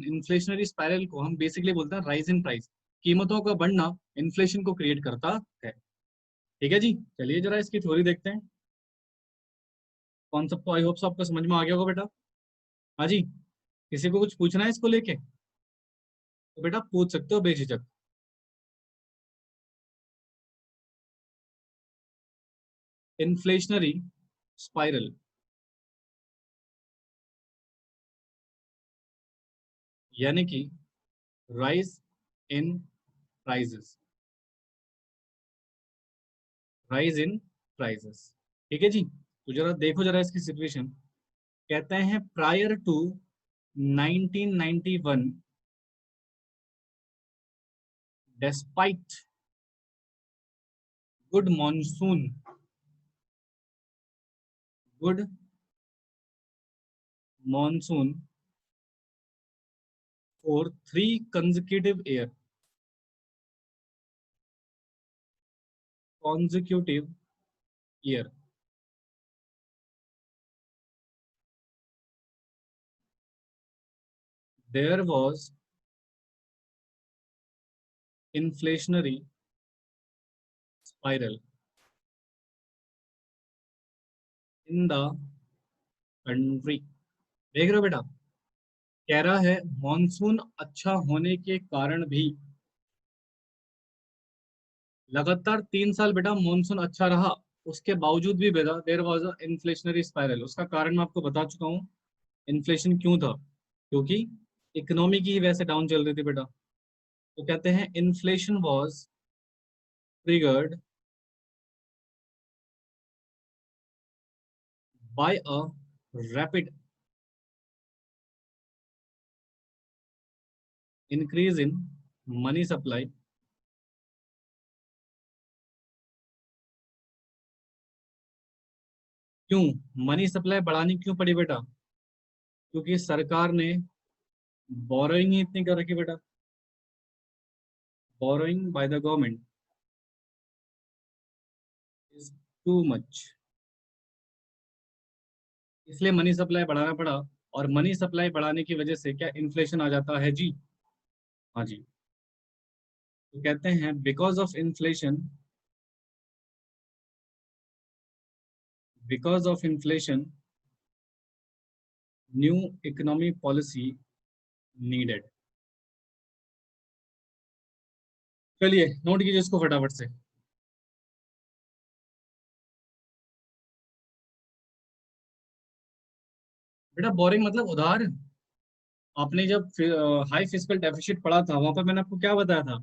इन्फ्लेशनरी स्पाइरल को हम बेसिकली बोलते हैं राइज इन प्राइस। कीमतों का बढ़ना इन्फ्लेशन को क्रिएट करता है। ठीक है जी, चलिए जरा इसकी थ्योरी देखते हैं। कॉन्सेप्ट तो आई होप आपको समझ में आ गया होगा बेटा। हाँ जी, किसी को कुछ पूछना है इसको लेके तो बेटा पूछ सकते हो बेझिझक। इन्फ्लेशनरी स्पाइरल यानी कि rise in prices, rise in prices. ठीक है जी, तो जरा देखो जरा इसकी सिचुएशन। कहते हैं prior to 1991, despite good monsoon, good monsoon for 3 consecutive year, there was inflationary spiral in the country। देख रहे हो बेटा, कह रहा है मॉनसून अच्छा होने के कारण भी, लगातार 3 साल बेटा मॉनसून अच्छा रहा, उसके बावजूद भी बेटा there was a inflationary spiral. उसका कारण मैं आपको बता चुका हूँ। इन्फ्लेशन क्यों था? क्योंकि इकोनॉमी की ही वैसे डाउन चल रही थी बेटा। तो कहते हैं inflation was triggered by a rapid increase in money supply. क्यों मनी सप्लाई बढ़ानी क्यों पड़ी बेटा? क्योंकि सरकार ने बोरोइंग ही इतनी कर रखी बेटा, borrowing by the government is too much. इसलिए मनी सप्लाई बढ़ाना पड़ा, और मनी सप्लाई बढ़ाने की वजह से क्या इन्फ्लेशन आ जाता है जी। हाँ जी। तो कहते हैं because of inflation new economy policy needed. चलिए नोट कीजिए इसको फटाफट से। बेटा बोरिंग मतलब उधार। आपने जब हाई फिजिकल डेफिसिट पढ़ा था वहां पर मैंने आपको क्या बताया था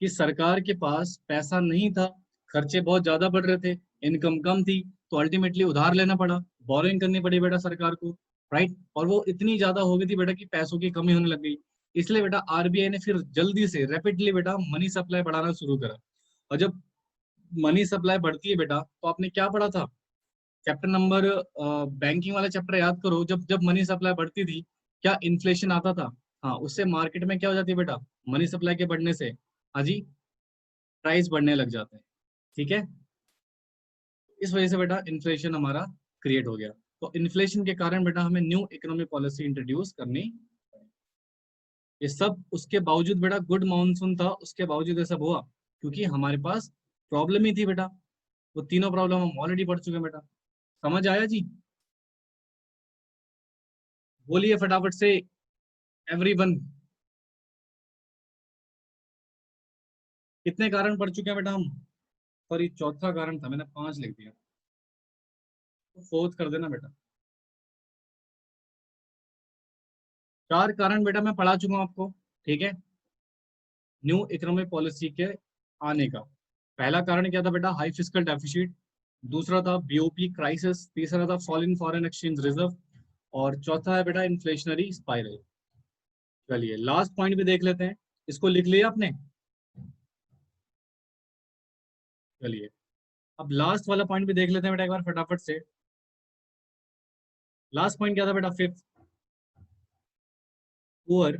कि सरकार के पास पैसा नहीं था, खर्चे बहुत ज्यादा बढ़ रहे थे, इनकम कम थी, तो अल्टीमेटली उधार लेना पड़ा, बोरिंग करनी पड़ी बेटा सरकार को। राइट, और वो इतनी ज्यादा हो गई थी बेटा कि पैसों की कमी होने लग गई। इसलिए बेटा आरबीआई ने फिर जल्दी से रैपिडली बेटा मनी सप्लाई बढ़ाना शुरू करा। और जब मनी सप्लाई बढ़ती है बेटा, तो आपने क्या पढ़ा था चैप्टर नंबर, बैंकिंग वाला चैप्टर याद करो। जब जब मनी सप्लाई बढ़ती थी, क्या इन्फ्लेशन आता था। हाँ, उससे मार्केट में क्या हो जाती है बेटा, मनी सप्लाई के बढ़ने से, हाँ जी, प्राइस बढ़ने लग जाते हैं। ठीक है, इस वजह से बेटा इन्फ्लेशन हमारा क्रिएट हो गया। तो इन्फ्लेशन के कारण बेटा हमें न्यू इकोनॉमिक पॉलिसी इंट्रोड्यूस करनी पड़ी। ये सब उसके बावजूद बेटा, गुड मानसून था उसके बावजूद ये सब हुआ, क्योंकि हमारे पास प्रॉब्लम ही थी बेटा। वो तीनों प्रॉब्लम हम ऑलरेडी पढ़ चुके हैं बेटा। समझ आया जी। बोलिए फटाफट से एवरीवन। कितने कारण पढ़ चुके हैं बेटा हम। सॉरी, चौथा कारण था, मैंने 5 लिख दिया, तो फोर्थ कर देना बेटा। 4 कारण बेटा मैं पढ़ा चुका हूँ आपको। ठीक है, न्यू इकोनॉमिक पॉलिसी के आने का। पहला कारण क्या था बेटा, हाई फिजिकल डेफिसिट। दूसरा था बीओपी क्राइसिस। तीसरा था fall in foreign exchange reserve. और चौथा है बेटा इन्फ्लेशनरी स्पाइरल। चलिए लास्ट पॉइंट भी देख लेते हैं। इसको लिख लिया आपने। चलिए अब लास्ट वाला पॉइंट भी देख लेते हैं बेटा एक बार फटाफट से। लास्ट पॉइंट क्या था बेटा, fifth, poor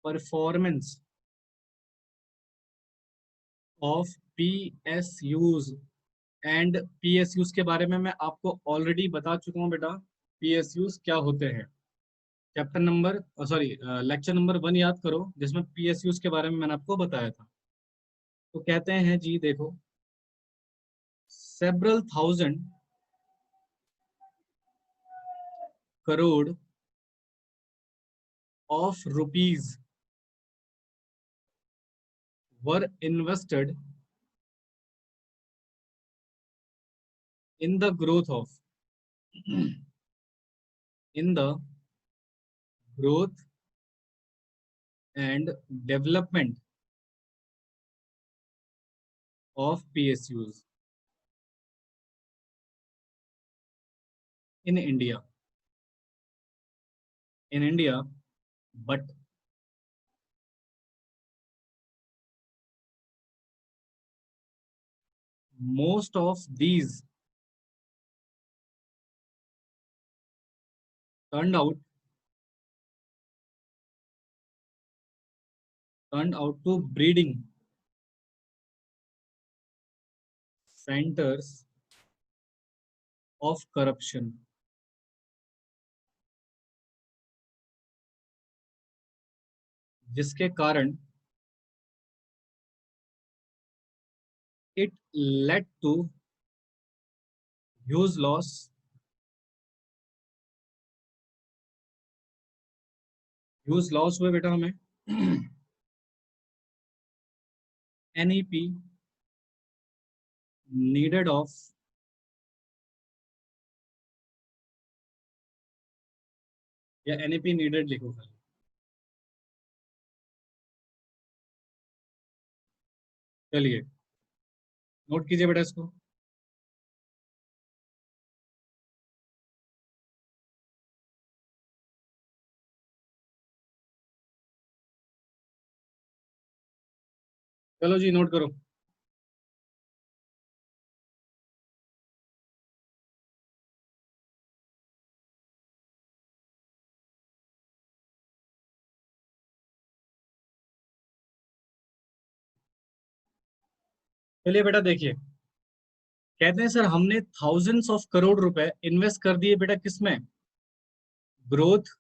performance of PSUs. And PSUs के बारे में मैं आपको ऑलरेडी बता चुका हूँ बेटा, पीएसयूज क्या होते हैं। Chapter number, sorry, lecture number 1 याद करो, जिसमें पीएसयूज के बारे में मैंने आपको बताया था। तो कहते हैं जी देखो, several thousand crore of rupees were invested in the growth of in the growth and development of PSUs in India, but most of these turned out to breeding centers of corruption, जिसके कारण it led to huge loss, हुए बेटा हमें एनईपी needed of, या एनईपी नीडेड लिखो खाली। चलिए नोट कीजिए बेटा इसको। चलो जी नोट करो। चलिए बेटा देखिए, कहते हैं सर हमने थाउजेंड्स ऑफ करोड़ रुपए इन्वेस्ट कर दिए बेटा किसमें, growth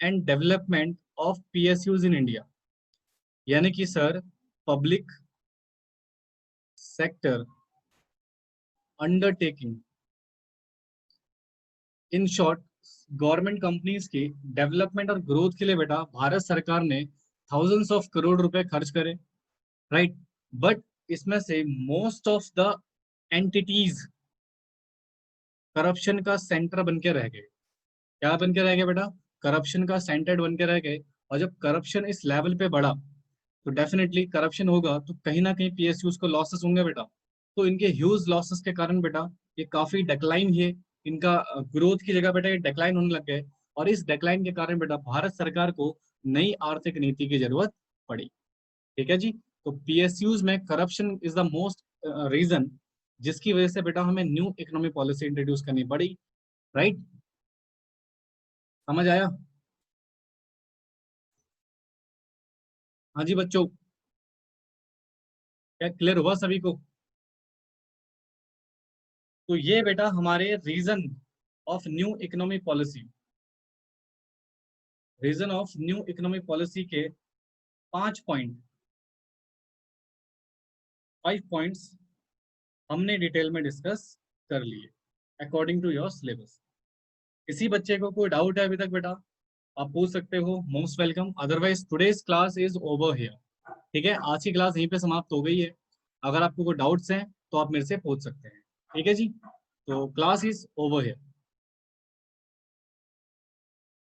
and development of PSUs in India, यानी कि sir public sector undertaking, in short government companies की डेवलपमेंट और ग्रोथ के लिए बेटा भारत सरकार ने थाउजेंड्स ऑफ करोड़ रुपए खर्च करे, राइट। बट इसमें से most of the entities corruption का सेंटर बन के रह गए। क्या बन के रह गए बेटा, करप्शन का सेंटर बन के रह गए। और जब करप्शन इस लेवल पे बढ़ा तो डेफिनेटली करप्शन होगा तो कहीं ना कहीं पीएसयूज को लॉसेस होंगे बेटा। तो इनके ह्यूज लॉसेस के कारण बेटा ये काफी डिक्लाइन है, इनका ग्रोथ की जगह बेटा ये डिक्लाइन होने लग गए। और इस डिक्लाइन के कारण बेटा भारत सरकार को नई आर्थिक नीति की जरूरत पड़ी। ठीक है जी। तो पीएसयूज में corruption is the most reason जिसकी वजह से बेटा हमें न्यू इकोनॉमिक पॉलिसी इंट्रोड्यूस करनी पड़ी, राइट। समझ आया? हाँ जी बच्चों, क्या क्लियर हुआ सभी को? तो ये बेटा हमारे reason of new economic policy, reason of new economic policy के 5 पॉइंट, 5 पॉइंट्स हमने डिटेल में डिस्कस कर लिए अकॉर्डिंग टू योर सिलेबस। किसी बच्चे को कोई डाउट है अभी तक बेटा, आप पूछ सकते हो, most welcome. Otherwise today's class is over here. ठीक है, आज की क्लास यहीं पे समाप्त हो गई है। अगर आपको कोई डाउट्स हैं तो आप मेरे से पूछ सकते हैं। ठीक है जी, तो क्लास इज ओवर हियर।